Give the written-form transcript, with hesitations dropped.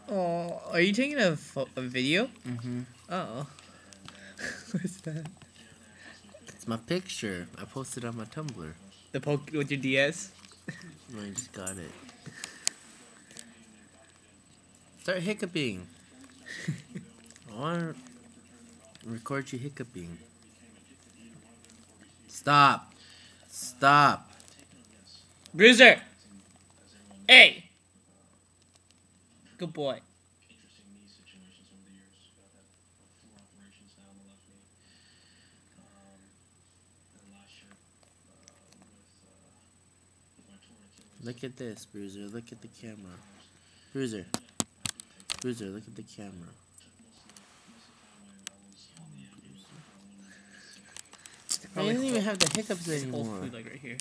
Oh, are you taking a video? Mm-hmm. Oh. What's that? It's my picture. I posted on my Tumblr. The poke with your DS? I just got it. Start hiccuping. I want to record you hiccuping. Stop. Stop. Bruiser! Hey! Good boy. Look at this, Bruiser. Look at the camera. Bruiser. Bruiser, look at the camera. I didn't even have the hiccups Old anymore. food like right here.